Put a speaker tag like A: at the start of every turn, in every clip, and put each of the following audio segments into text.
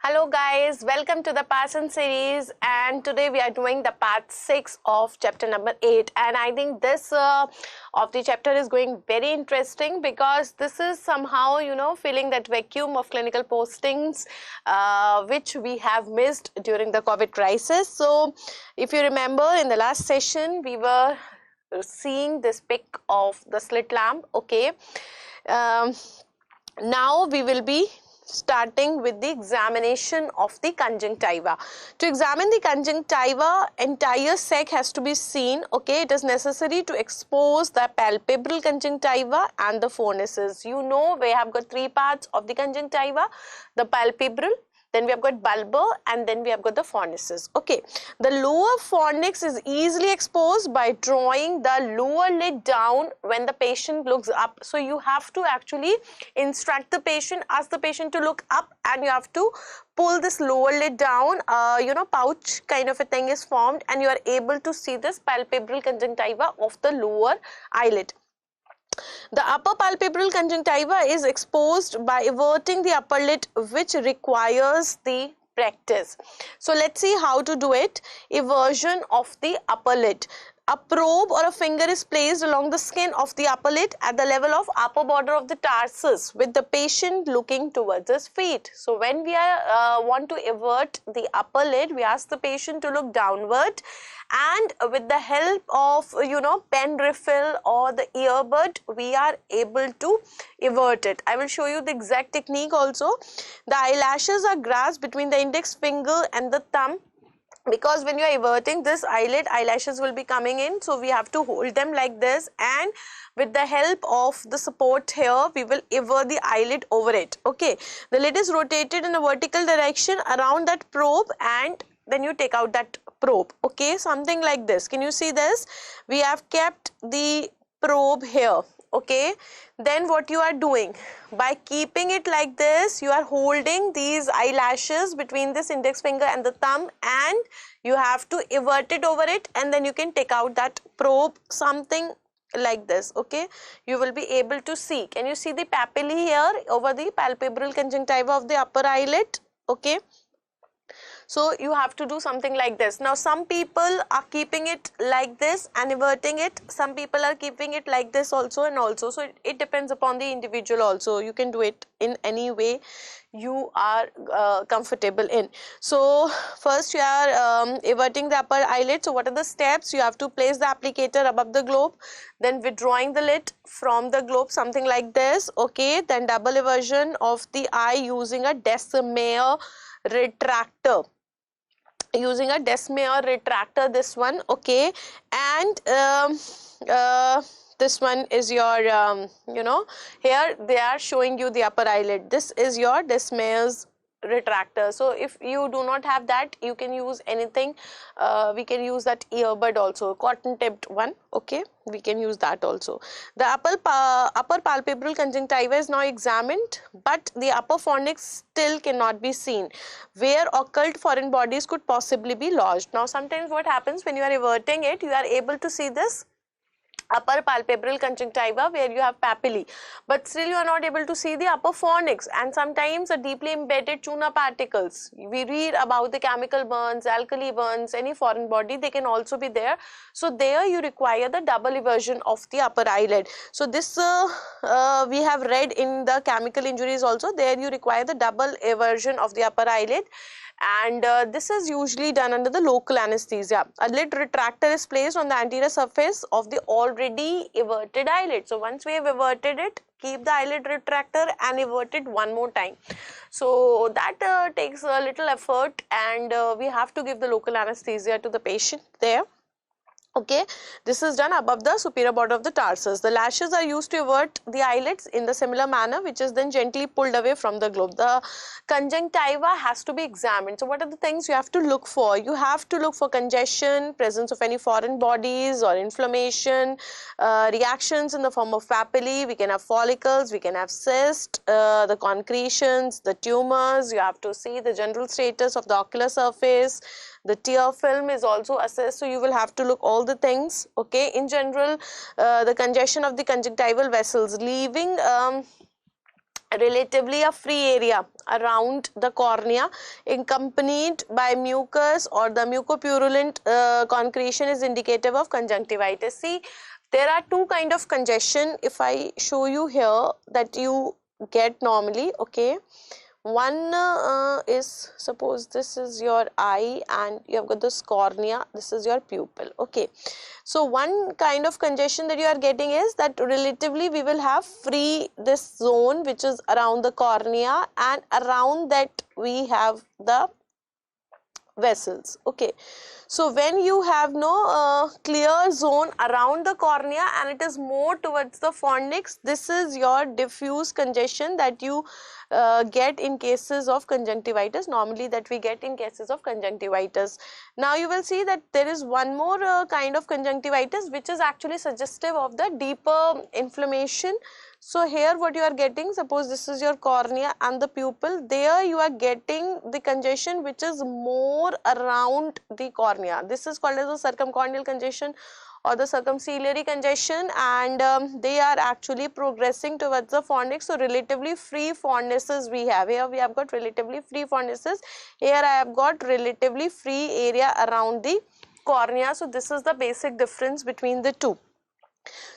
A: Hello guys, welcome to the Passion series, and today we are doing the part 6 of chapter number 8, and I think this of the chapter is going very interesting because this is somehow filling that vacuum of clinical postings which we have missed during the COVID crisis. So if you remember, in the last session we were seeing this pic of the slit lamp. Okay, now we will be starting with the examination of the conjunctiva. To examine the conjunctiva, entire sac has to be seen. Okay, it is necessary to expose the palpebral conjunctiva and the fornices. You know, we have got three parts of the conjunctiva: the palpebral, then we have got bulbar, and then we have got the fornices. Okay, the lower fornix is easily exposed by drawing the lower lid down when the patient looks up. So you have to actually instruct the patient, ask the patient to look up, and you have to pull this lower lid down. Pouch kind of a thing is formed, and you are able to see this palpebral conjunctiva of the lower eyelid. The upper palpebral conjunctiva is exposed by everting the upper lid, which requires the practice. So let's see how to do it. Eversion of the upper lid. A probe or a finger is placed along the skin of the upper lid at the level of upper border of the tarsus, with the patient looking towards his feet. So when we want to evert the upper lid, we ask the patient to look downward, and with the help of pen refill or the earbud, we are able to evert it. I will show you the exact technique also. The eyelashes are grasped between the index finger and the thumb, because when you are everting this eyelid, eyelashes will be coming in, so we have to hold them like this, and with the help of the support here, we will evert the eyelid over it. Okay, the lid is rotated in a vertical direction around that probe, and then you take out that probe. Okay, something like this. Can you see this? We have kept the probe here. Okay, then what you are doing, by keeping it like this, you are holding these eyelashes between this index finger and the thumb, and you have to evert it over it, and then you can take out that probe, something like this. Okay, you will be able to see. Can you see the papillae here over the palpebral conjunctiva of the upper eyelid? Okay, so you have to do something like this. Now some people are keeping it like this and everting it, some people are keeping it like this also and also. So it depends upon the individual also. You can do it in any way you are comfortable in. So first you are everting the upper eyelid. So what are the steps? You have to place the applicator above the globe, then withdrawing the lid from the globe, something like this. Okay, then double eversion of the eye using a Descemer retractor, this one. Okay, and this one is your here they are showing you the upper eyelid. This is your Descemer's retractor. So if you do not have that, you can use anything. We can use that earbud also, cotton tipped one. Okay, we can use that also. The upper palpebral conjunctiva is now examined, but the upper fornix still cannot be seen, where occult foreign bodies could possibly be lodged. Now sometimes what happens, when you are everting it, you are able to see this upper palpebral conjunctiva where you have papillae, but still you are not able to see the upper fornix, and sometimes the deeply embedded tuna particles. We read about the chemical burns, alkali burns, any foreign body, they can also be there. So there you require the double eversion of the upper eyelid. So this we have read in the chemical injuries also. There you require the double eversion of the upper eyelid, and this is usually done under the local anesthesia. A lid retractor is placed on the anterior surface of the already everted eyelid. So once we have everted it, keep the eyelid retractor and evert it one more time. So that takes a little effort, and we have to give the local anesthesia to the patient there. Okay, this is done above the superior border of the tarsus. The lashes are used to evert the eyelids in the similar manner, which is then gently pulled away from the globe. The conjunctiva has to be examined. So what are the things you have to look for? You have to look for congestion, presence of any foreign bodies or inflammation, reactions in the form of papillae. We can have follicles, we can have cysts, the concretions, the tumors. You have to see the general status of the ocular surface. The tear film is also assessed, so you will have to look all the things. Okay, in general, the congestion of the conjunctival vessels, leaving relatively a free area around the cornea accompanied by mucus or the mucopurulent concretion is indicative of conjunctivitis. See, there are two kind of congestion if I show you here that you get normally, okay. One is, suppose this is your eye and you have got this cornea, this is your pupil, okay. So one kind of congestion that you are getting is that relatively we will have free this zone which is around the cornea, and around that we have the vessels, okay. So when you have no clear zone around the cornea and it is more towards the fornix, this is your diffuse congestion that you get in cases of conjunctivitis, normally that we get in cases of conjunctivitis. Now you will see that there is one more kind of conjunctivitis which is actually suggestive of the deeper inflammation. So here what you are getting, suppose this is your cornea and the pupil, there you are getting the congestion which is more around the cornea. This is called as a circumcorneal congestion or the circumciliary congestion, and they are actually progressing towards the fornix. So relatively free fornices we have. Here we have got relatively free fornices. Here I have got relatively free area around the cornea. So this is the basic difference between the two.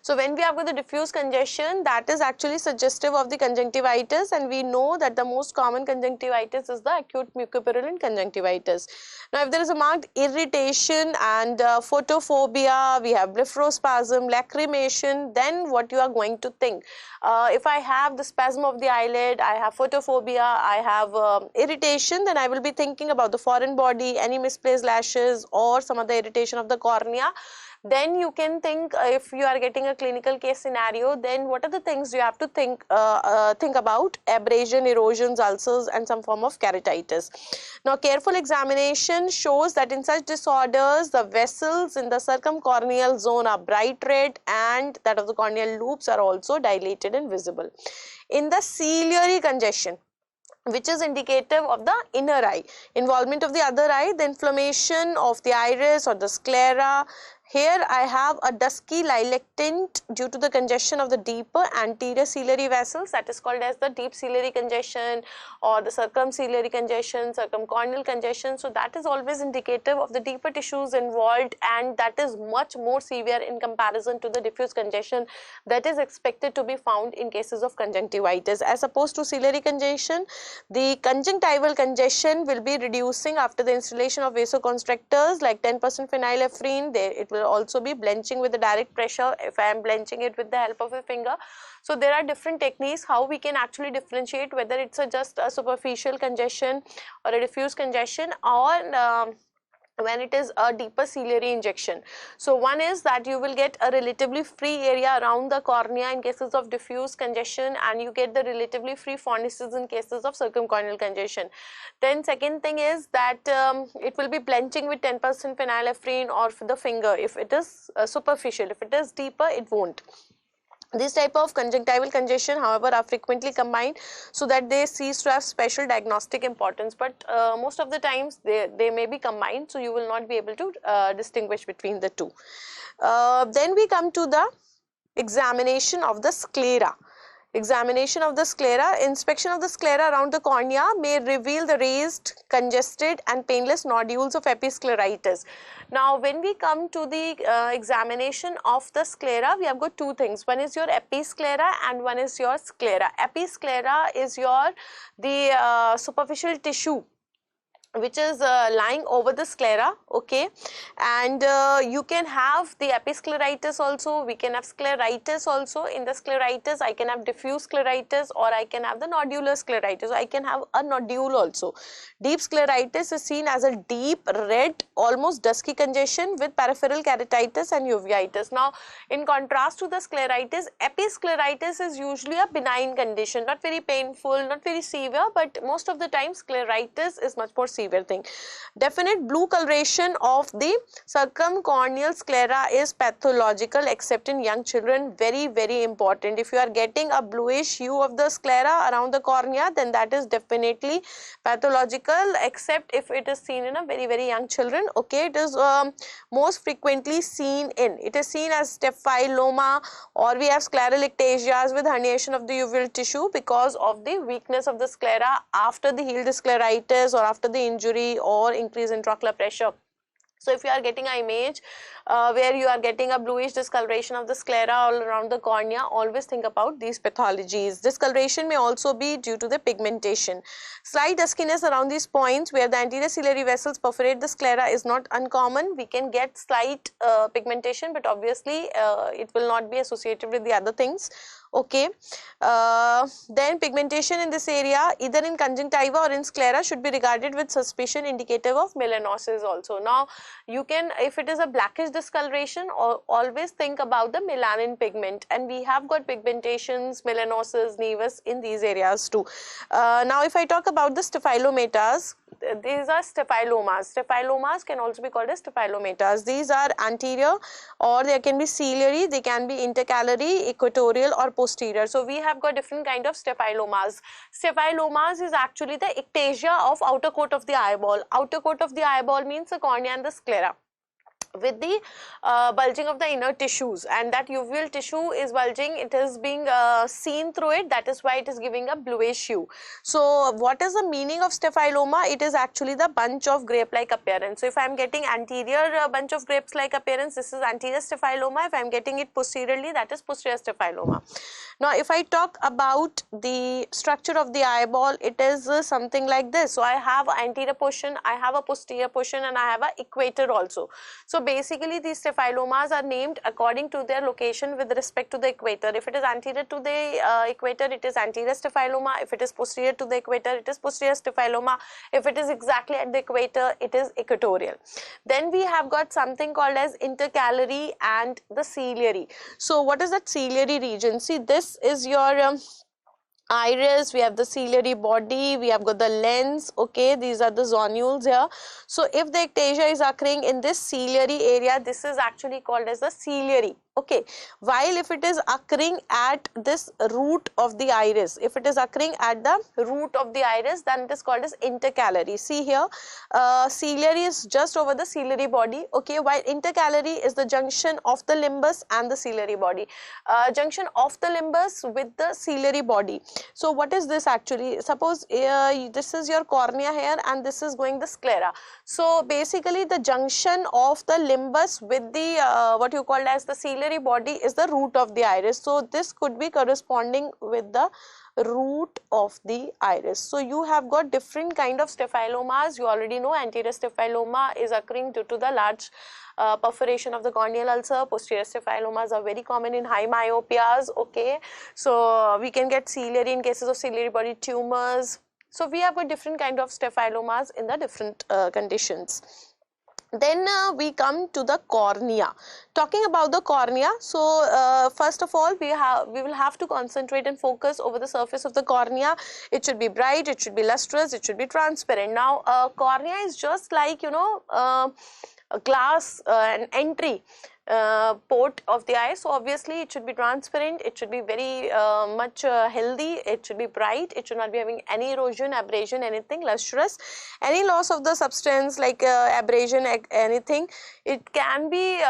A: So when we have got the diffuse congestion, that is actually suggestive of the conjunctivitis, and we know that the most common conjunctivitis is the acute mucopurulent conjunctivitis. Now if there is a marked irritation and photophobia, we have blepharospasm, lacrimation, then what you are going to think? If I have the spasm of the eyelid, I have photophobia, I have irritation, then I will be thinking about the foreign body, any misplaced lashes or some other irritation of the cornea. Then you can think, if you are getting a clinical case scenario, then what are the things you have to think about? Abrasion, erosions, ulcers and some form of keratitis. Now careful examination shows that in such disorders the vessels in the circumcorneal zone are bright red and that of the corneal loops are also dilated and visible. In the ciliary congestion, which is indicative of the inner eye, involvement of the other eye, the inflammation of the iris or the sclera. Here I have a dusky lilac tint due to the congestion of the deeper anterior ciliary vessels, that is called as the deep ciliary congestion or the circumciliary congestion, circumcorneal congestion. So that is always indicative of the deeper tissues involved, and that is much more severe in comparison to the diffuse congestion that is expected to be found in cases of conjunctivitis. As opposed to ciliary congestion, the conjunctival congestion will be reducing after the installation of vasoconstrictors like 10% phenylephrine. It will also be blenching with the direct pressure if I am blenching it with the help of a finger. So there are different techniques how we can actually differentiate whether it's just a superficial congestion or a diffuse congestion, or when it is a deeper ciliary injection. So one is that you will get a relatively free area around the cornea in cases of diffuse congestion, and you get the relatively free fornices in cases of circumcorneal congestion. Then second thing is that it will be blenching with 10% phenylephrine or the finger if it is superficial. If it is deeper, it won't. This type of conjunctival congestion, however, are frequently combined so that they cease to have special diagnostic importance, but most of the times they may be combined, so you will not be able to distinguish between the two. Then we come to the examination of the sclera. Examination of the sclera. Inspection of the sclera around the cornea may reveal the raised, congested and painless nodules of episcleritis. Now when we come to the examination of the sclera, we have got two things. One is your episclera and one is your sclera. Episclera is the superficial tissue which is lying over the sclera, okay, and you can have the episcleritis also, we can have scleritis also. In the scleritis I can have diffuse scleritis or I can have the nodular scleritis, I can have a nodule also. Deep scleritis is seen as a deep red almost dusky congestion with peripheral keratitis and uveitis. Now in contrast to the scleritis, episcleritis is usually a benign condition, not very painful, not very severe, but most of the time scleritis is much more severe. severe thing. Definite blue coloration of the circumcorneal sclera is pathological except in young children. Very, very important. If you are getting a bluish hue of the sclera around the cornea, then that is definitely pathological, except if it is seen in a very, very young children. Okay, it is most frequently seen in, it is seen as staphyloma, or we have scleral ectasias with herniation of the uveal tissue because of the weakness of the sclera after the healed scleritis or after the injury or increase intraocular pressure. So if you are getting an image where you are getting a bluish discoloration of the sclera all around the cornea, always think about these pathologies. Discoloration may also be due to the pigmentation. Slight duskiness around these points where the anterior ciliary vessels perforate the sclera is not uncommon. We can get slight pigmentation, but obviously it will not be associated with the other things. Okay, then pigmentation in this area either in conjunctiva or in sclera should be regarded with suspicion, indicative of melanosis also. Now you can, if it is a blackish discoloration, always think about the melanin pigment, and we have got pigmentations, melanosis, nevus in these areas too. Now if I talk about the staphylomatas, these are staphylomas. Staphylomas can also be called as staphylomatas. These are anterior, or they can be ciliary, they can be intercalary, equatorial or posterior. So we have got different kind of staphylomas. Staphylomas is actually the ectasia of outer coat of the eyeball. Outer coat of the eyeball means the cornea and the sclera, with the bulging of the inner tissues, and that uveal tissue is bulging, it is being seen through it, that is why it is giving a bluish hue. So what is the meaning of staphyloma? It is actually the bunch of grape like appearance. So if I am getting anterior bunch of grapes like appearance, this is anterior staphyloma. If I am getting it posteriorly, that is posterior staphyloma. Now if I talk about the structure of the eyeball, it is something like this. So I have an anterior portion, I have a posterior portion, and I have an equator also. So basically these staphylomas are named according to their location with respect to the equator. If it is anterior to the equator, it is anterior staphyloma. If it is posterior to the equator, it is posterior staphyloma. If it is exactly at the equator, it is equatorial. Then we have got something called as intercalary and the ciliary. So what is that ciliary region? See, this is your iris, we have the ciliary body, we have got the lens. Okay, these are the zonules here. So if the ectasia is occurring in this ciliary area, this is actually called as the ciliary. Okay, while if it is occurring at this root of the iris, if it is occurring at the root of the iris, then it is called as intercalary. See here, ciliary is just over the ciliary body. Okay, while intercalary is the junction of the limbus and the ciliary body, junction of the limbus with the ciliary body. So what is this actually? Suppose this is your cornea here and this is going the sclera. So basically the junction of the limbus with the what you called as the ciliary body is the root of the iris. So this could be corresponding with the root of the iris. So you have got different kind of staphylomas. You already know anterior staphyloma is occurring due to the large perforation of the corneal ulcer. Posterior staphylomas are very common in high myopias. Okay, so we can get ciliary in cases of ciliary body tumors. So we have got different kind of staphylomas in the different conditions. Then we come to the cornea. Talking about the cornea, so first of all we will have to concentrate and focus over the surface of the cornea. It should be bright, it should be lustrous, it should be transparent. Now cornea is just like, you know, a glass, an entry port of the eye. So obviously it should be transparent, it should be very much healthy, it should be bright, it should not be having any erosion, abrasion, anything, lustrous. Any loss of the substance like abrasion, anything, it can be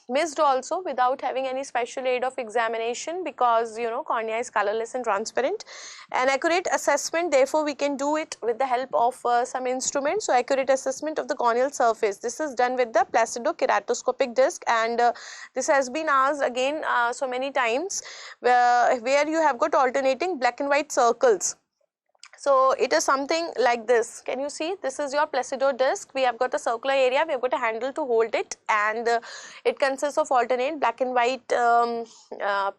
A: missed also without having any special aid of examination, because you know cornea is colorless and transparent. An accurate assessment, therefore we can do it with the help of some instruments. So accurate assessment of the corneal surface, this is done with the Placido keratoscopic disc, and this has been asked again so many times, where you have got alternating black and white circles. So it is something like this. Can you see? This is your Placido disc. We have got a circular area, we have got a handle to hold it, and it consists of alternate black and white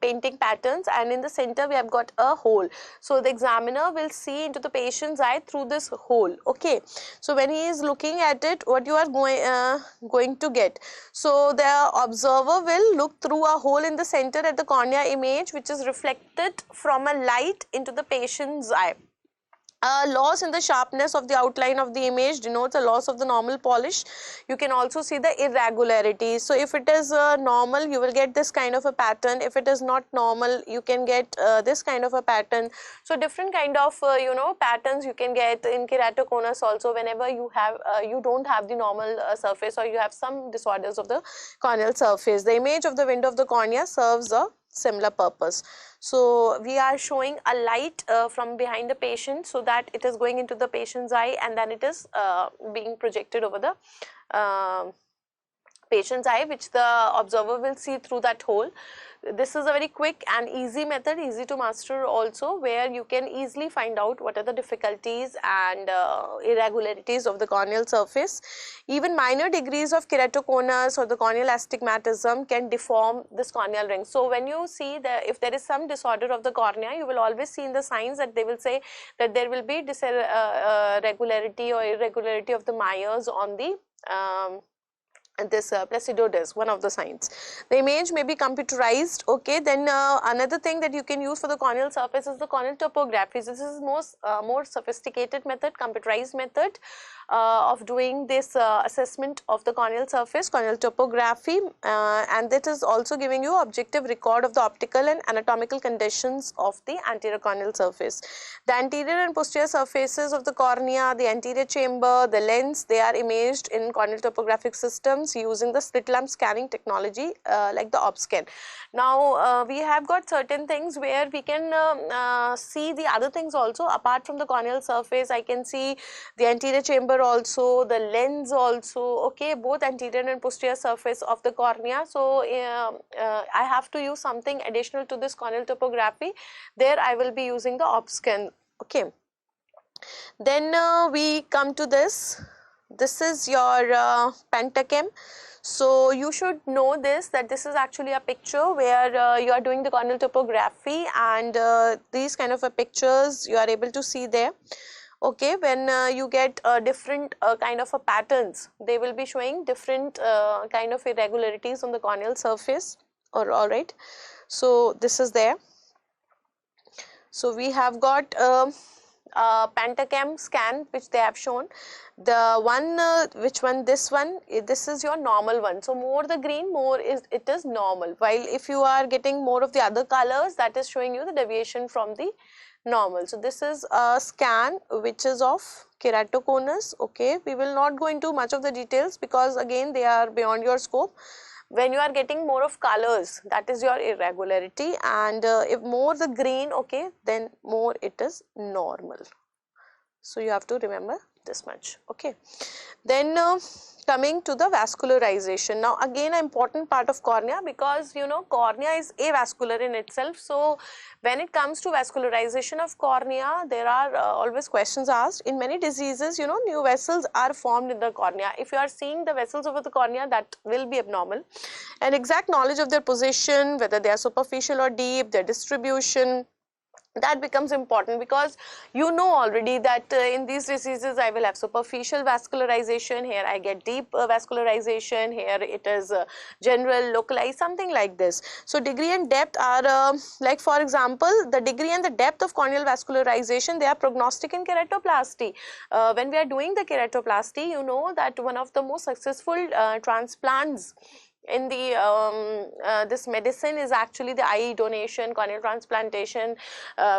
A: painting patterns, and in the center we have got a hole. So the examiner will see into the patient's eye through this hole. Okay, so when he is looking at it, what you are going to get? So the observer will look through a hole in the center at the cornea image, which is reflected from a light into the patient's eye. Loss in the sharpness of the outline of the image denotes a loss of the normal polish. You can also see the irregularities. So if it is normal, you will get this kind of a pattern. If it is not normal, you can get this kind of a pattern. So different kind of patterns you can get in keratoconus also whenever you have you don't have the normal surface, or you have some disorders of the corneal surface. The image of the window of the cornea serves a similar purpose. So we are showing a light from behind the patient, so that it is going into the patient's eye, and then it is being projected over the patient's eye, which the observer will see through that hole. This is a very quick and easy method, easy to master also, where you can easily find out what are the difficulties and irregularities of the corneal surface. Even minor degrees of keratoconus or the corneal astigmatism can deform this corneal ring. So when you see that if there is some disorder of the cornea, you will always see in the signs that they will say that there will be regularity or irregularity of the Meyers on the this placido disc, one of the signs. The image may be computerized. Okay, then another thing that you can use for the corneal surface is the corneal topography. This is more sophisticated method, computerized method of doing this assessment of the corneal surface, corneal topography, and that is also giving you objective record of the optical and anatomical conditions of the anterior corneal surface. The anterior and posterior surfaces of the cornea, the anterior chamber, the lens, they are imaged in corneal topographic systems using the slit lamp scanning technology like the OpScan. Now we have got certain things where we can see the other things also apart from the corneal surface. I can see the anterior chamber also, the lens also, okay, both anterior and posterior surface of the cornea. So I have to use something additional to this corneal topography. There I will be using the OpScan. Okay, then we come to this. This is your Pentacam. So you should know this, that this is actually a picture where you are doing the corneal topography, and these kind of pictures you are able to see there. Okay, when you get different kind of patterns, they will be showing different kind of irregularities on the corneal surface. Or all right, so this is there. So we have got Pentacam scan which they have shown. The one which one, this one, this is your normal one. So more the green, more it is normal, while if you are getting more of the other colors, that is showing you the deviation from the normal. So this is a scan which is of keratoconus. Okay, we will not go into much of the details because again they are beyond your scope. When you are getting more of colors, that is your irregularity, and if more the green, okay, then more it is normal. So you have to remember this much. Okay, then coming to the vascularization. Now again, an important part of cornea, because you know cornea is avascular in itself. So when it comes to vascularization of cornea, there are always questions asked. In many diseases, you know, new vessels are formed in the cornea. If you are seeing the vessels over the cornea, that will be abnormal. And exact knowledge of their position, whether they are superficial or deep, their distribution, that becomes important, because you know already that in these diseases I will have superficial vascularization, here I get deep vascularization, here it is general, localized, something like this. So degree and depth are like, for example, the degree and the depth of corneal vascularization, they are prognostic in keratoplasty. When we are doing the keratoplasty, you know that one of the most successful transplants in the this medicine is actually the eye donation, corneal transplantation.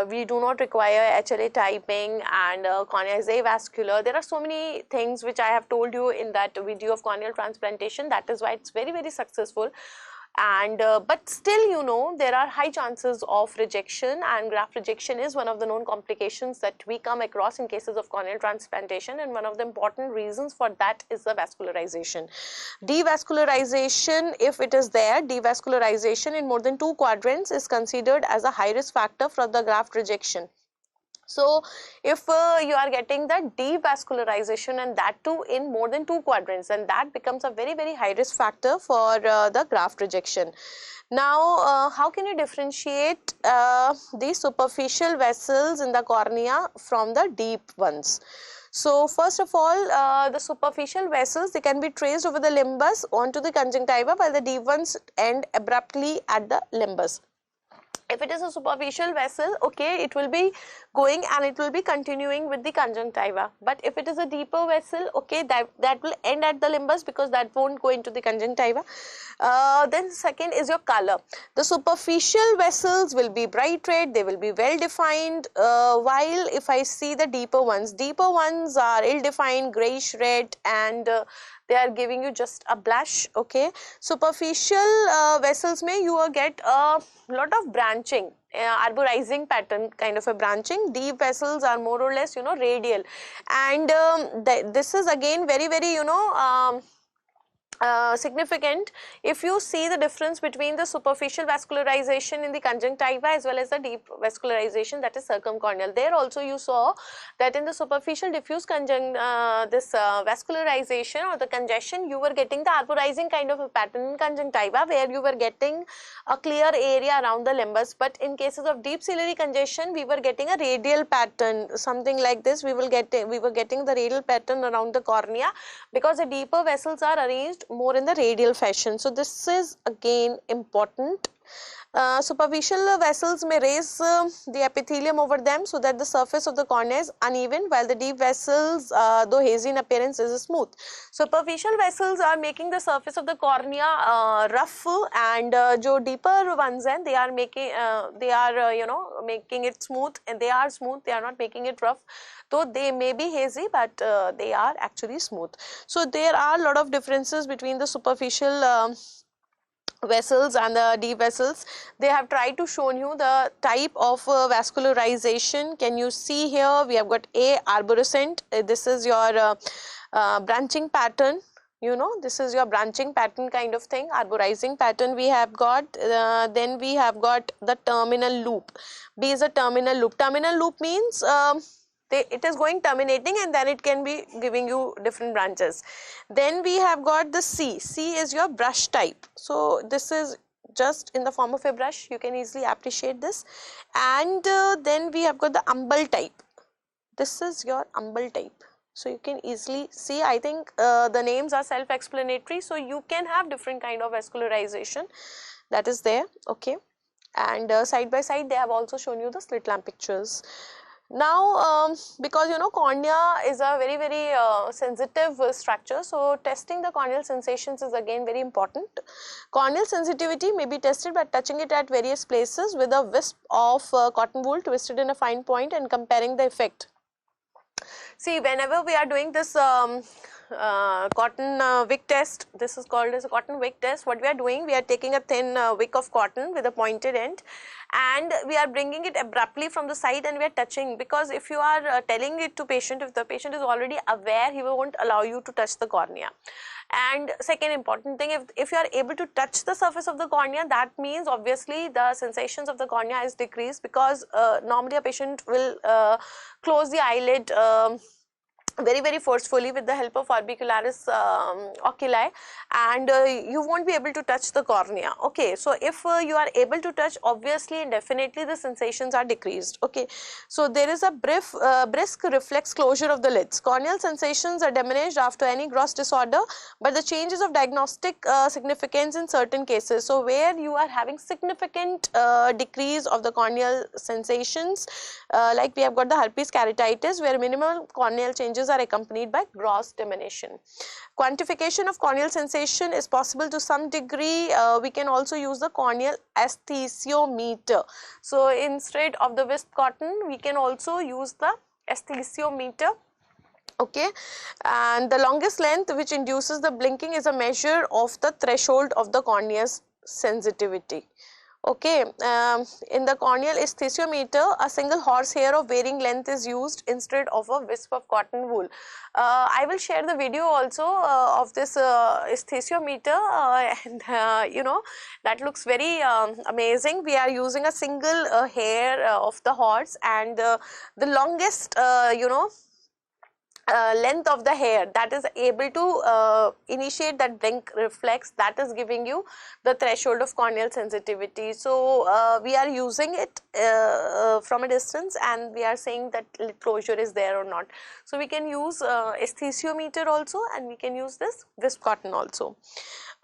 A: We do not require HLA typing, and cornea is avascular. There are so many things which I have told you in that video of corneal transplantation. That is why it's very, very successful. And but still, you know, there are high chances of rejection, and graft rejection is one of the known complications that we come across in cases of corneal transplantation, and one of the important reasons for that is the vascularization. Devascularization, if it is there, devascularization in more than 2 quadrants is considered as a high risk factor for the graft rejection. So if you are getting the devascularization, and that too in more than 2 quadrants, and that becomes a very, very high risk factor for the graft rejection. Now how can you differentiate the superficial vessels in the cornea from the deep ones? So first of all, the superficial vessels, they can be traced over the limbus onto the conjunctiva, while the deep ones end abruptly at the limbus. If it is a superficial vessel, okay, it will be going and it will be continuing with the conjunctiva. But if it is a deeper vessel, okay, that will end at the limbus, because that won't go into the conjunctiva. Then second is your color. The superficial vessels will be bright red, they will be well defined, while if I see the deeper ones are ill defined, grayish red, and they are giving you just a blush. Okay, superficial vessels may you will get a lot of branching, arborizing pattern kind of a branching. Deep vessels are more or less, you know, radial, and this is again very you know, significant if you see the difference between the superficial vascularization in the conjunctiva as well as the deep vascularization, that is circumcorneal. There also you saw that in the superficial diffuse vascularization or the congestion, you were getting the arborizing kind of a pattern in conjunctiva, where you were getting a clear area around the limbus. But in cases of deep ciliary congestion, we were getting a radial pattern, something like this. We were getting the radial pattern around the cornea, because the deeper vessels are arranged more in the radial fashion. So this is again important. Superficial vessels may raise the epithelium over them so that the surface of the cornea is uneven, while the deep vessels, though hazy in appearance, is smooth. Superficial vessels are making the surface of the cornea rough, and jo deeper ones हैं, they are making you know, making it smooth, and they are smooth, they are not making it rough. Though they may be hazy, but they are actually smooth. So there are a lot of differences between the superficial vessels and the deep vessels. They have tried to show you the type of vascularization. Can you see here? We have got A, arborescent. This is your branching pattern. You know, this is your branching pattern kind of thing, arborizing pattern we have got. Then we have got the terminal loop. B is a terminal loop. Terminal loop means it is going terminating, and then it can be giving you different branches. Then we have got the C. C is your brush type. So this is just in the form of a brush, you can easily appreciate this. And then we have got the umbel type. This is your umbel type. So you can easily see, I think the names are self-explanatory, so you can have different kind of vascularization that is there. Okay, and side by side they have also shown you the slit lamp pictures. Now, because you know, cornea is a very sensitive structure, so testing the corneal sensations is again very important. Corneal sensitivity may be tested by touching it at various places with a wisp of cotton wool twisted in a fine point and comparing the effect. See, whenever we are doing this cotton wick test, this is called as a cotton wick test. What we are doing, we are taking a thin wick of cotton with a pointed end, and we are bringing it abruptly from the side, and we are touching, because if you are telling it to patient, if the patient is already aware, he won't allow you to touch the cornea. And second important thing, if you are able to touch the surface of the cornea, that means obviously the sensations of the cornea is decreased, because normally a patient will close the eyelid very forcefully with the help of orbicularis oculi, and you won't be able to touch the cornea. Okay, so if you are able to touch, obviously and definitely the sensations are decreased. Okay, so there is a brisk reflex closure of the lids. Corneal sensations are diminished after any gross disorder, but the changes of diagnostic significance in certain cases. So where you are having significant decrease of the corneal sensations, like we have got the herpes keratitis, where minimal corneal changes are accompanied by gross diminution. Quantification of corneal sensation is possible to some degree. We can also use the corneal esthesiometer. So instead of the wisp cotton, we can also use the esthesiometer. Okay, and the longest length which induces the blinking is a measure of the threshold of the cornea's sensitivity. Okay, in the corneal esthesiometer, a single horsehair of varying length is used instead of a wisp of cotton wool. I will share the video also of this esthesiometer, and you know, that looks very amazing. We are using a single hair of the horse, and the longest you know, length of the hair that is able to initiate that blink reflex, that is giving you the threshold of corneal sensitivity. So we are using it from a distance and we are saying that lid closure is there or not. So we can use esthesiometer also, and we can use this wisp cotton also.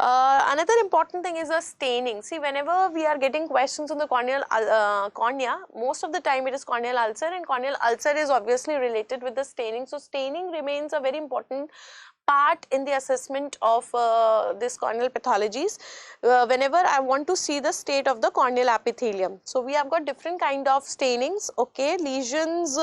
A: Another important thing is the staining. See, whenever we are getting questions on the cornea, most of the time it is corneal ulcer, and corneal ulcer is obviously related with the staining. So staining remains a very important part in the assessment of this corneal pathologies whenever I want to see the state of the corneal epithelium. So we have got different kind of stainings. Okay, lesions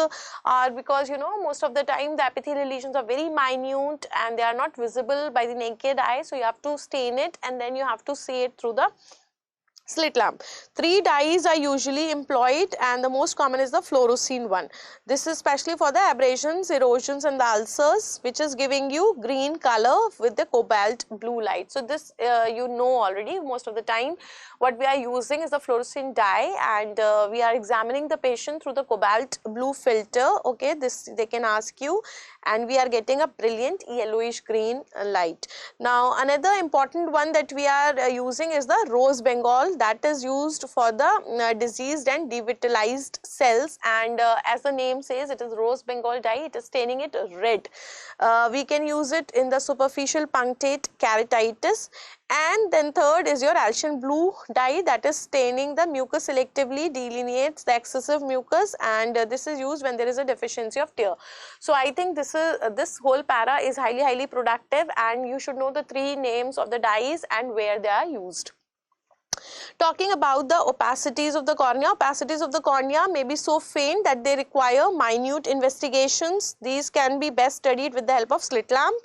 A: are, because you know most of the time the epithelial lesions are very minute and they are not visible by the naked eye, so you have to stain it and then you have to see it through the slit lamp. 3 dyes are usually employed, and the most common is the fluorescein one. This is especially for the abrasions, erosions and the ulcers, which is giving you green color with the cobalt blue light. So this you know already, most of the time what we are using is the fluorescein dye, and we are examining the patient through the cobalt blue filter. Okay, this they can ask you, and we are getting a brilliant yellowish green light. Now another important one that we are using is the rose bengal, that is used for the diseased and devitalized cells, and as the name says, it is rose bengal dye, it is staining it red. We can use it in the superficial punctate keratitis. And then third is your Alcian blue dye, that is staining the mucus selectively, delineates the excessive mucus, and this is used when there is a deficiency of tear. So I think this is this whole para is highly productive, and you should know the 3 names of the dyes and where they are used. Talking about the opacities of the cornea, opacities of the cornea may be so faint that they require minute investigations. These can be best studied with the help of slit lamp.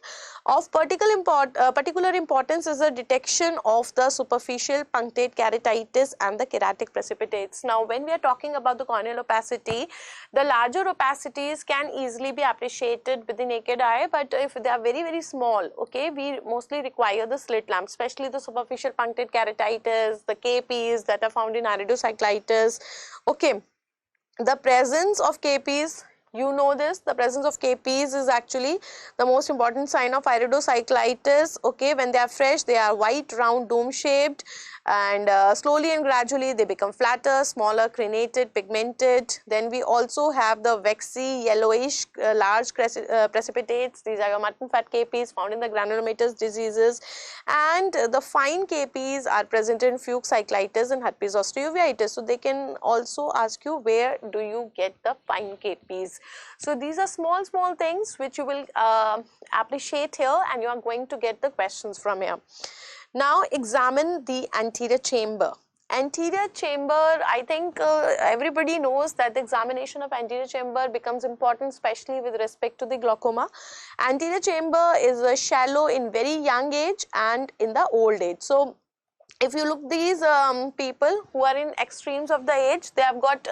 A: Of particular importance is the detection of the superficial punctate keratitis and the keratic precipitates. Now, when we are talking about the corneal opacity, the larger opacities can easily be appreciated with the naked eye, but if they are very small, okay, we mostly require the slit lamp, especially the superficial punctate keratitis, the KPs that are found in iridocyclitis. Okay, the presence of KPs, you know this, the presence of KPs is actually the most important sign of iridocyclitis. Okay, when they are fresh, they are white, round, dome shaped, and slowly and gradually they become flatter, smaller, crenated, pigmented. Then we also have the waxy, yellowish, large precipitates. These are your mutton fat KPs found in the granulomatous diseases, and the fine KPs are present in Fuchs cyclitis and herpes zoster uveitis. So they can also ask you, where do you get the fine KPs? So these are small things which you will appreciate here, and you are going to get the questions from here. Now examine the anterior chamber. Anterior chamber, I think everybody knows that the examination of anterior chamber becomes important, especially with respect to the glaucoma. Anterior chamber is shallow in very young age and in the old age. So if you look these people who are in extremes of the age, they have got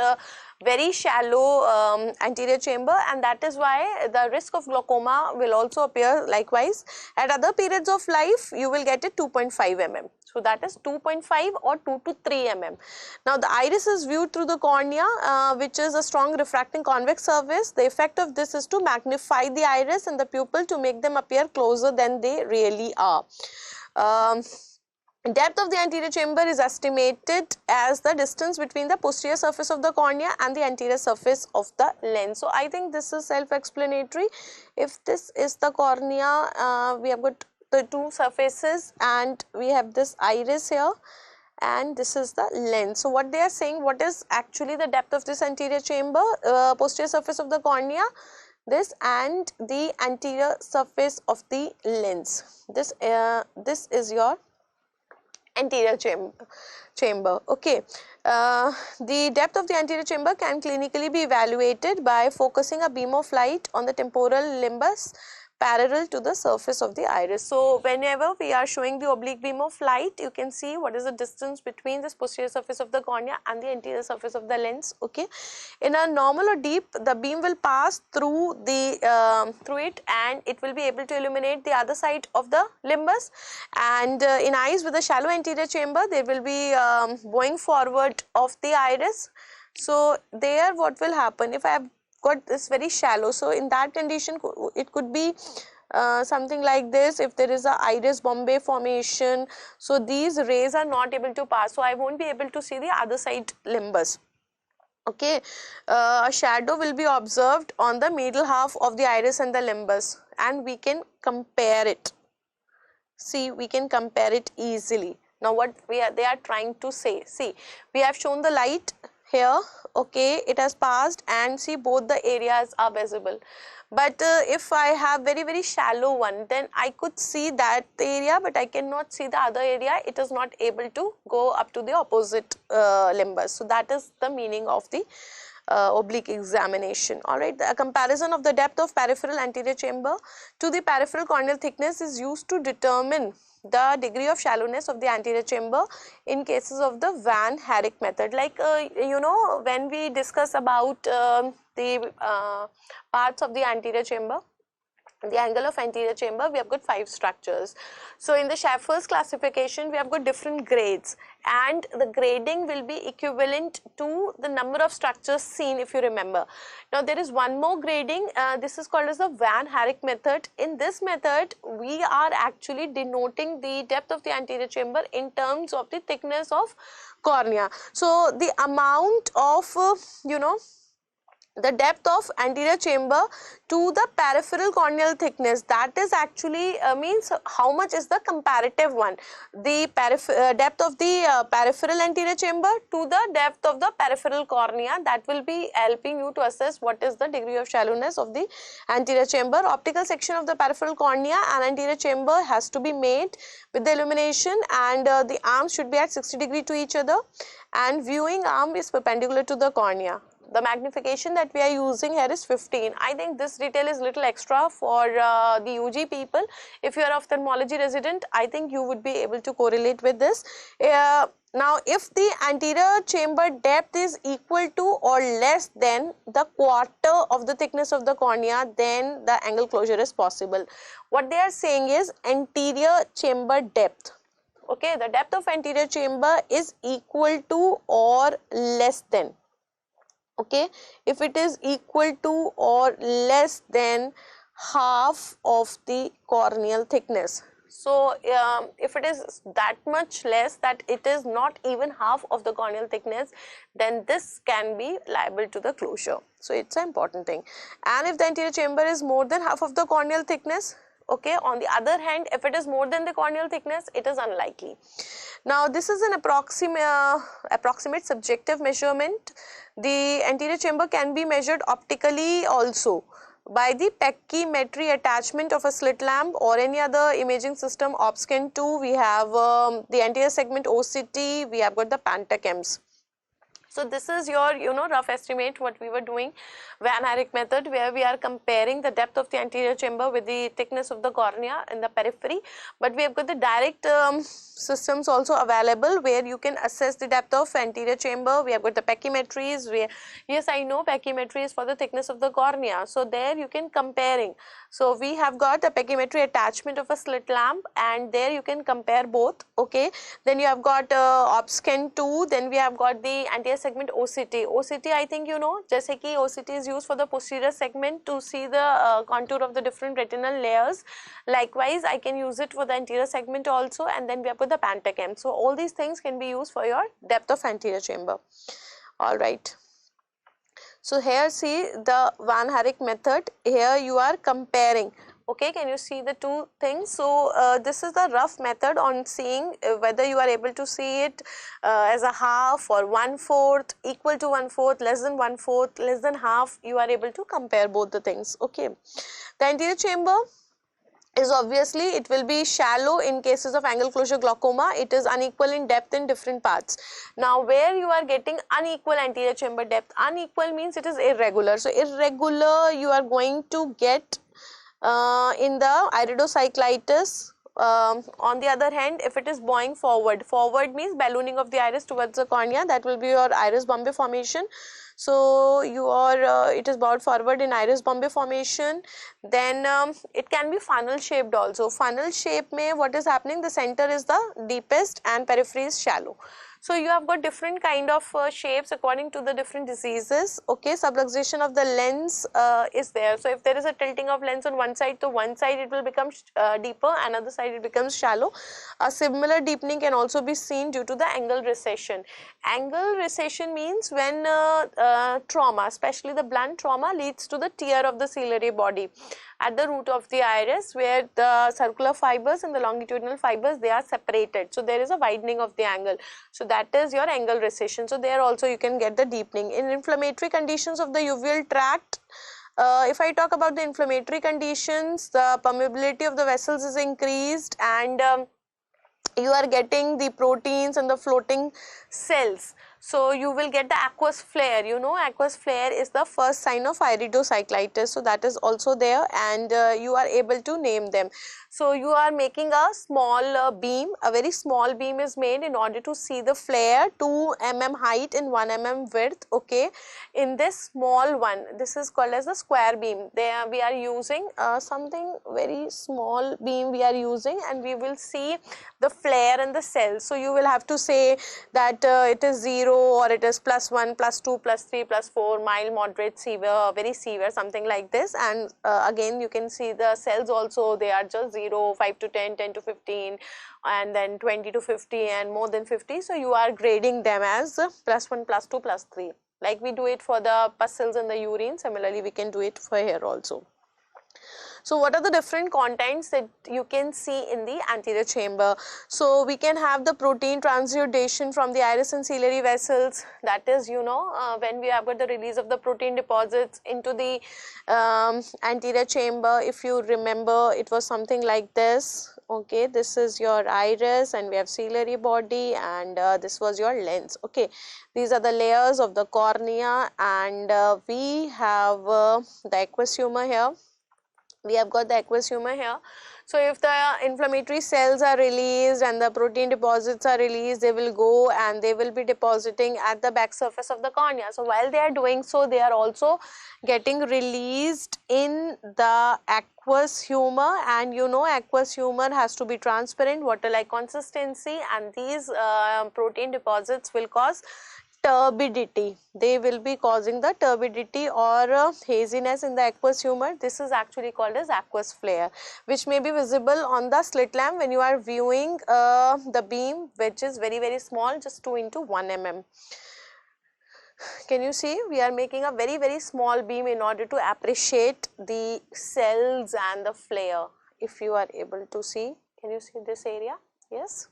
A: very shallow anterior chamber, and that is why the risk of glaucoma will also appear likewise. At other periods of life, you will get it 2.5 mm. So that is 2.5 or 2 to 3 mm. Now the iris is viewed through the cornea, which is a strong refracting convex surface. The effect of this is to magnify the iris and the pupil to make them appear closer than they really are. Depth of the anterior chamber is estimated as the distance between the posterior surface of the cornea and the anterior surface of the lens. So I think this is self-explanatory. If this is the cornea, we have got the 2 surfaces, and we have this iris here, and this is the lens. So what they are saying, what is actually the depth of this anterior chamber, posterior surface of the cornea, this, and the anterior surface of the lens. This is your anterior chamber. Okay, the depth of the anterior chamber can clinically be evaluated by focusing a beam of light on the temporal limbus parallel to the surface of the iris. So whenever we are showing the oblique beam of light, you can see what is the distance between this posterior surface of the cornea and the anterior surface of the lens. Okay, in a normal or deep, the beam will pass through the through it, and it will be able to illuminate the other side of the limbus. And in eyes with a shallow anterior chamber, there will be bowing forward of the iris. So there, what will happen, if I have got this very shallow. So in that condition it could be something like this. If there is a iris Bombay formation, so these rays are not able to pass, so I won't be able to see the other side limbus. Okay, a shadow will be observed on the middle half of the iris and the limbus, and we can compare it. See, we can compare it easily. Now what they are trying to say, see, we have shown the light here, okay, it has passed, and see both the areas are visible. But if I have very shallow one, then I could see that area, but I cannot see the other area. It is not able to go up to the opposite limbus. So that is the meaning of the oblique examination. Alright, the comparison of the depth of peripheral anterior chamber to the peripheral corneal thickness is used to determine the degree of shallowness of the anterior chamber in cases of the Van Herk method. Like you know, when we discuss about the parts of the anterior chamber, the angle of anterior chamber, we have got 5 structures. So in the Schaeffer's classification, we have got different grades, and the grading will be equivalent to the number of structures seen, if you remember. Now there is one more grading, this is called as the Van Herk method. In this method, we are actually denoting the depth of the anterior chamber in terms of the thickness of cornea. So the amount of you know, the depth of anterior chamber to the peripheral corneal thickness, that is actually means how much is the comparative one, the depth of the peripheral anterior chamber to the depth of the peripheral cornea. That will be helping you to assess what is the degree of shallowness of the anterior chamber. Optical section of the peripheral cornea and anterior chamber has to be made with the illumination, and the arms should be at 60 degrees to each other, and viewing arm is perpendicular to the cornea. The magnification that we are using here is 15. I think this detail is little extra for the UG people. If you are ophthalmology resident, I think you would be able to correlate with this. Now, if the anterior chamber depth is equal to or less than the quarter of the thickness of the cornea, then the angle closure is possible. What they are saying is anterior chamber depth. Okay, the depth of anterior chamber is equal to or less than. Okay, if it is equal to or less than half of the corneal thickness. So if it is that much less, that it is not even half of the corneal thickness, then this can be liable to the closure. So it's an important thing. And if the anterior chamber is more than half of the corneal thickness, okay, on the other hand, if it is more than the corneal thickness, it is unlikely. Now this is an approximate subjective measurement. The anterior chamber can be measured optically also by the pachymetry attachment of a slit lamp or any other imaging system. Opscan 2, we have the anterior segment OCT, we have got the Pantacams. So this is your, you know, rough estimate what we were doing, Van Herk method, where we are comparing the depth of the anterior chamber with the thickness of the cornea in the periphery. But we have got the direct systems also available where you can assess the depth of anterior chamber. We have got the pachymetries. Yes, I know pachymetry is for the thickness of the cornea. So there you can comparing. So we have got a pachymetry attachment of a slit lamp, and there you can compare both. Okay, then you have got Opscan 2, then we have got the anterior segment OCT. OCT, I think you know, जैसे कि OCT is used for the posterior segment to see the contour of the different retinal layers. Likewise, I can use it for the anterior segment also, and then we have got the Pantacam. So all these things can be used for your depth of anterior chamber. All right. So here see the Van Herk method. Here you are comparing. Okay, can you see the two things? So this is the rough method on seeing whether you are able to see it as a half or 1/4, equal to 1/4, less than 1/4, less than half. You are able to compare both the things. Okay, the anterior chamber is obviously, it will be shallow in cases of angle closure glaucoma. It is unequal in depth in different parts. Now where you are getting unequal anterior chamber depth, unequal means it is irregular. So irregular you are going to get in the iridocyclitis. On the other hand, if it is bowing forward, forward means ballooning of the iris towards the cornea, that will be your iris Bombay formation. So you are it is bowed forward in iris Bombay formation. Then it can be funnel shaped also. Funnel shape mein what is happening, the center is the deepest and periphery is shallow. So you have got different kind of shapes according to the different diseases. Okay, subluxation of the lens is there. So if there is a tilting of lens on one side, to one side it will become deeper, another side it becomes shallow. A similar deepening can also be seen due to the angle recession. Angle recession means when trauma, especially the blunt trauma, leads to the tear of the ciliary body at the root of the iris, where the circular fibers and the longitudinal fibers, they are separated. So there is a widening of the angle. So that is your angle recession. So there also you can get the deepening. In inflammatory conditions of the uveal tract, if I talk about the inflammatory conditions, the permeability of the vessels is increased, and you are getting the proteins and the floating cells. So you will get the aqueous flare. You know, aqueous flare is the first sign of iridocyclitis. So that is also there, and you are able to name them. So you are making a small beam, a very small beam is made in order to see the flare, 2 mm height and 1 mm width. Okay, in this small one, this is called as the square beam. There we are using something very small beam we are using, and we will see the flare and the cells. So you will have to say that it is 0 or it is +1, +2, +3, +4, mild, moderate, severe, very severe, something like this. And again you can see the cells also, they are just 0, 5 to 10, 10 to 15, and then 20 to 50 and more than 50. So you are grading them as +1, +2, +3. Like we do it for the pus cells in the urine, similarly we can do it for here also. So what are the different contents that you can see in the anterior chamber? So we can have the protein transudation from the iris and ciliary vessels. That is, you know, when we have got the release of the protein deposits into the anterior chamber. If you remember, it was something like this. Okay, this is your iris and we have ciliary body, and this was your lens. Okay, these are the layers of the cornea, and we have the aqueous humor here. We have got the aqueous humor here. So if the inflammatory cells are released and the protein deposits are released, they will go and they will be depositing at the back surface of the cornea. So while they are doing so, they are also getting released in the aqueous humor, and you know, aqueous humor has to be transparent, water-like consistency, and these protein deposits will cause turbidity. They will be causing the turbidity or haziness in the aqueous humor. This is actually called as aqueous flare, which may be visible on the slit lamp when you are viewing the beam, which is very, very small, just 2 into 1 mm. Can you see? We are making a very, very small beam in order to appreciate the cells and the flare. If you are able to see, can you see this area? Yes.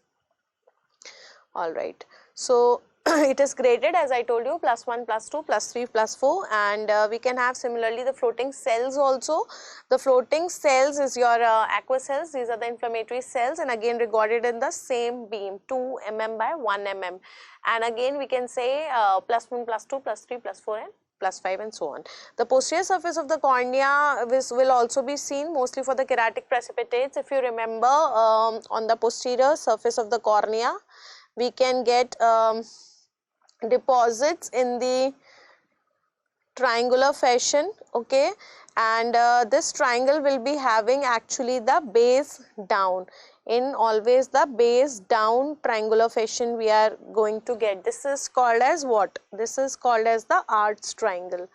A: All right. So it is graded, as I told you, +1, +2, +3, +4, and we can have similarly the floating cells also. The floating cells is your aqueous cells. These are the inflammatory cells, and again recorded in the same beam, 2 mm by 1 mm. And again we can say +1, +2, +3, +4 and +5 and so on. The posterior surface of the cornea will also be seen mostly for the keratic precipitates. If you remember, on the posterior surface of the cornea, we can get deposits in the triangular fashion. Okay, and this triangle will be having actually the base down. In always the base down triangular fashion we are going to get. This is called as what? This is called as the Art's triangle.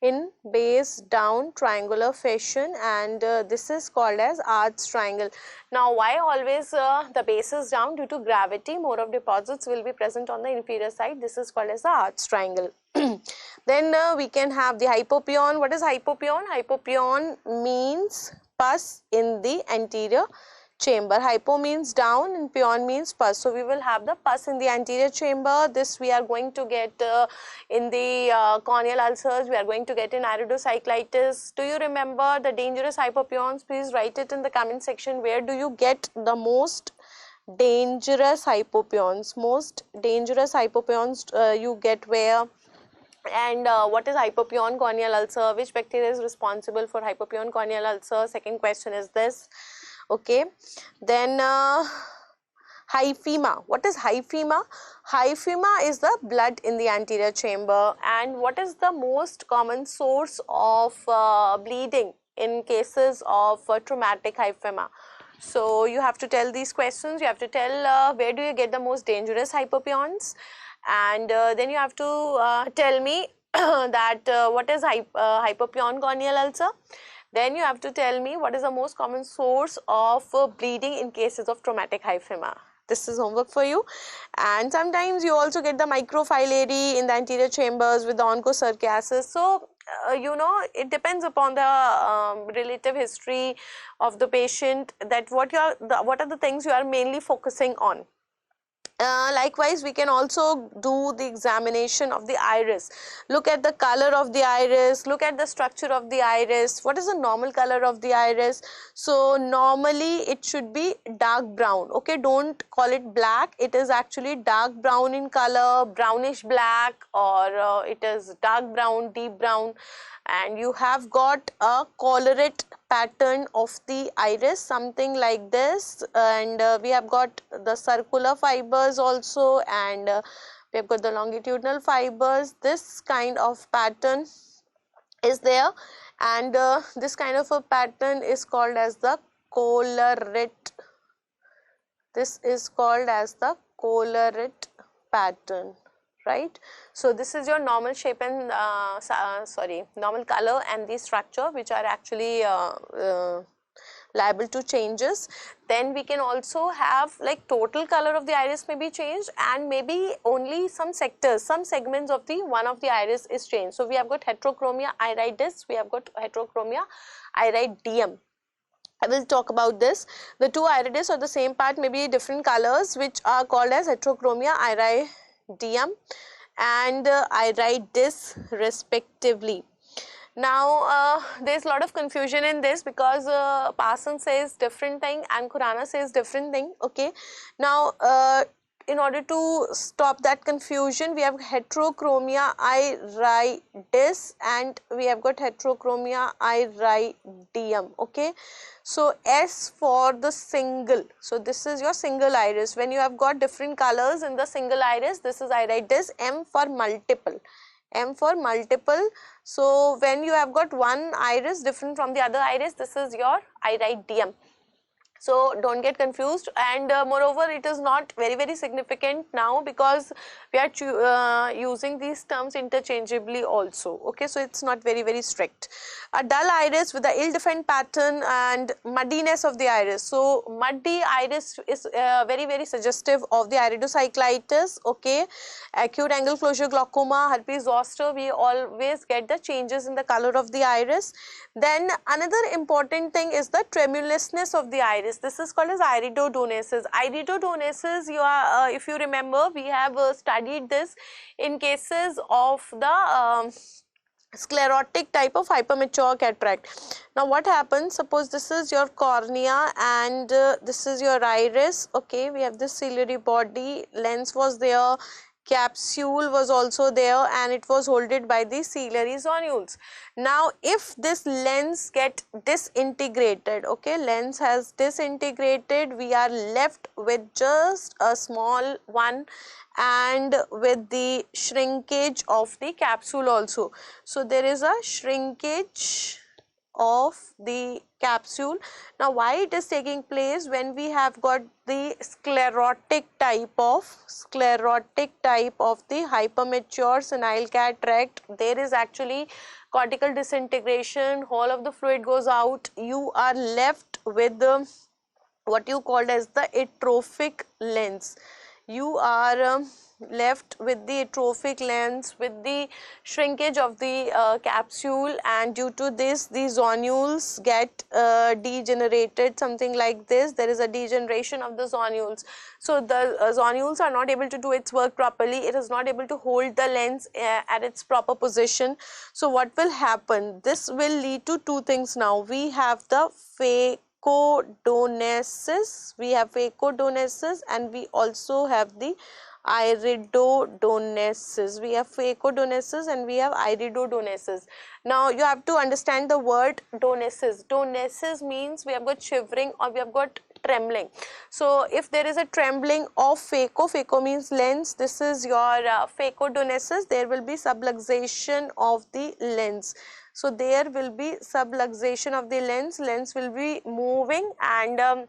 A: In base down triangular fashion, and this is called as Art's triangle. Now why always the base is down? Due to gravity, more of deposits will be present on the inferior side. This is called as the Art's triangle. Then we can have the hypopyon. What is hypopyon? Hypopyon means pus in the anterior chamber. Hypo means down and pyon means pus. So we will have the pus in the anterior chamber. This we are going to get in the corneal ulcers. We are going to get in iridocyclitis. Do you remember the dangerous hypopyons? Please write it in the comment section. Where do you get the most dangerous hypopyons? Most dangerous hypopyons you get where? And what is hypopyon corneal ulcer? Which bacteria is responsible for hypopyon corneal ulcer? Second question is this. Okay, then hyphema. What is hyphema? Hyphema is the blood in the anterior chamber. And what is the most common source of bleeding in cases of traumatic hyphema? So you have to tell these questions. You have to tell where do you get the most dangerous hypopyon, and then you have to tell me that what is hypopyon corneal ulcer. Then you have to tell me what is the most common source of bleeding in cases of traumatic hyphema. This is homework for you. And sometimes you also get the microphyllary in the anterior chambers with the onchocerciasis. So you know, it depends upon the relative history of the patient, that what are the things you are mainly focusing on. Likewise, we can also do the examination of the iris. Look at the color of the iris, look at the structure of the iris. What is the normal color of the iris? So normally it should be dark brown. Okay, don't call it black. It is actually dark brown in color, brownish black, or it is dark brown, deep brown. And you have got a colorate pattern of the iris, something like this, and we have got the circular fibers also, and we have got the longitudinal fibers. This kind of pattern is there, and this kind of a pattern is called as the colorate. This is called as the colorate pattern, right? So this is your normal shape and normal color and the structure, which are actually liable to changes. Then we can also have like total color of the iris may be changed, and maybe only some sectors, some segments of the one of the iris is changed. So we have got heterochromia iridis, we have got heterochromia iridium. I will talk about this. The two iridis or the same part may be different colors, which are called as heterochromia iridium and iridis respectively. Now there is a lot of confusion in this, because Parsons says different thing and Khurana says different thing. Okay, now in order to stop that confusion, we have heterochromia iridis and we have got heterochromia iridium. Okay, so S for the single, so this is your single iris. When you have got different colors in the single iris, this is iridis. M for multiple, M for multiple. So when you have got one iris different from the other iris, this is your iridium. So don't get confused, and moreover it is not very significant now, because we are using these terms interchangeably also. Okay, so it's not very strict. A dull iris with the ill-defined pattern and muddiness of the iris. So muddy iris is very suggestive of the iridocyclitis. Okay, acute angle closure glaucoma, herpes zoster, we always get the changes in the color of the iris. Then another important thing is the tremulousness of the iris. This is called as iridodonesis. Iridodonesis, you are, if you remember, we have studied this in cases of the sclerotic type of hypermature cataract. Now what happens, suppose this is your cornea and this is your iris. Okay, we have this ciliary body, lens was there, capsule was also there, and it was holded by the ciliary zonules. Now if this lens get disintegrated, okay, lens has disintegrated, we are left with just a small one and with the shrinkage of the capsule also. So there is a shrinkage of the capsule. Now why it is taking place? When we have got the sclerotic type of the hypermature senile cataract, there is actually cortical disintegration, whole of the fluid goes out, you are left with the what you called as the atrophic lens. You are left with the atrophic lens, with the shrinkage of the capsule, and due to this the zonules get degenerated, something like this. There is a degeneration of the zonules. So the zonules are not able to do its work properly, it is not able to hold the lens at its proper position. So what will happen? This will lead to two things. Now we have the phacodonesis, and we also have the iridodonesis. We have phacodonesis and we have iridodonesis. Now you have to understand the word donesis. Donesis means we have got shivering or we have got trembling. So if there is a trembling of phaco means lens, this is your phacodonesis, there will be subluxation of the lens. So there will be subluxation of the lens will be moving, and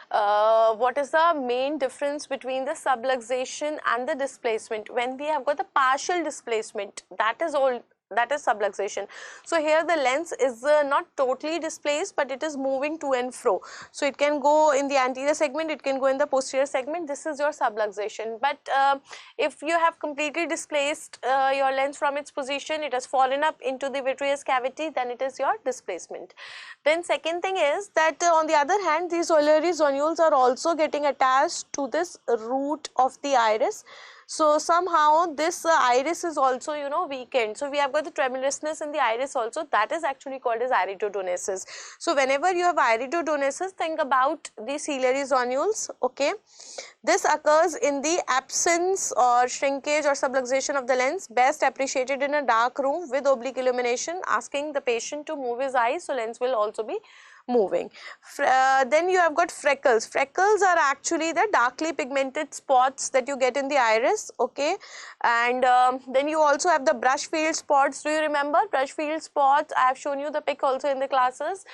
A: what is the main difference between the subluxation and the displacement? When we have got the partial displacement, that is all, that is subluxation. So here the lens is not totally displaced, but it is moving to and fro. So it can go in the anterior segment, it can go in the posterior segment. This is your subluxation. But if you have completely displaced your lens from its position, it has fallen up into the vitreous cavity, then it is your displacement. Then second thing is that on the other hand, these ciliary zonules are also getting attached to this root of the iris. So somehow this iris is also, you know, weakened. So we have got the tremulousness in the iris also, that is actually called as iridodonesis. So whenever you have iridodonesis, think about the ciliary zonules, okay. This occurs in the absence or shrinkage or subluxation of the lens, best appreciated in a dark room with oblique illumination, asking the patient to move his eyes, so lens will also be moving. Then you have got freckles. Freckles are actually the darkly pigmented spots that you get in the iris, okay. And then you also have the brush field spots. Do you remember brush field spots? I have shown you the pic also in the classes.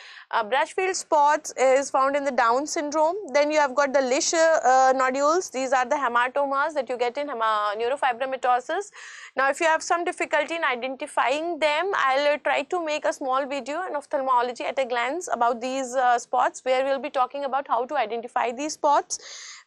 A: Brush field spots is found in the Down syndrome. Then you have got the Lish nodules. These are the hematomas that you get in neurofibromatosis. Now if you have some difficulty in identifying them, I'll try to make a small video in ophthalmology at a glance about these spots, where we'll be talking about how to identify these spots.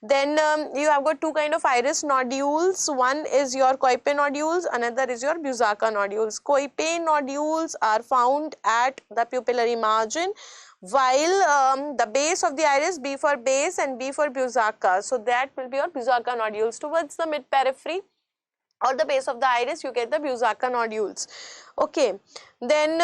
A: Then you have got two kind of iris nodules. One is your Coype nodules, another is your Busacca nodules. Coype nodules are found at the pupillary margin, while the base of the iris, B for base and B for Busacca. So that will be your Busacca nodules. Towards the mid periphery or the base of the iris, you get the Busacca nodules, okay. Then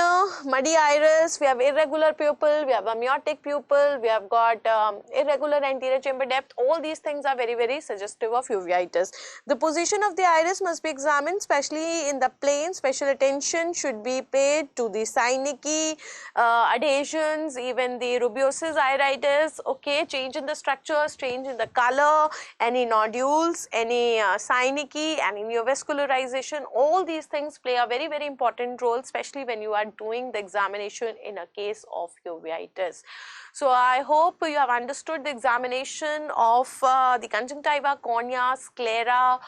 A: muddy iris, we have irregular pupil, we have amniotic pupil, we have got irregular anterior chamber depth. All these things are very, very suggestive of uveitis. The position of the iris must be examined, especially in the plane. Special attention should be paid to the synecdoche, adhesions, even the rubeosis iritis, okay, change in the structures, change in the color, any nodules, any synecdoche, any neovascularization. All these things play a very, very important role, especially when you are doing the examination in a case of uveitis. So I hope you have understood the examination of the conjunctiva, cornea, sclera,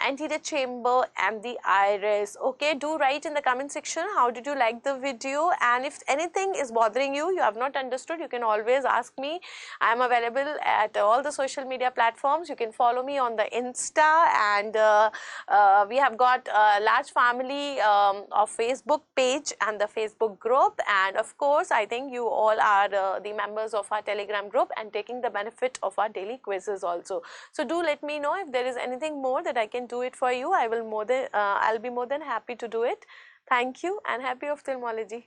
A: anterior chamber and the iris. Okay, do write in the comment section how did you like the video, and if anything is bothering you, you have not understood, you can always ask me. I am available at all the social media platforms. You can follow me on the Insta, and we have got a large family of Facebook page and the Facebook group, and of course I think you all are the members of our Telegram group and taking the benefit of our daily quizzes also. So do let me know if there is anything more that I can do it for you. I'll be more than happy to do it. Thank you and happy ophthalmology.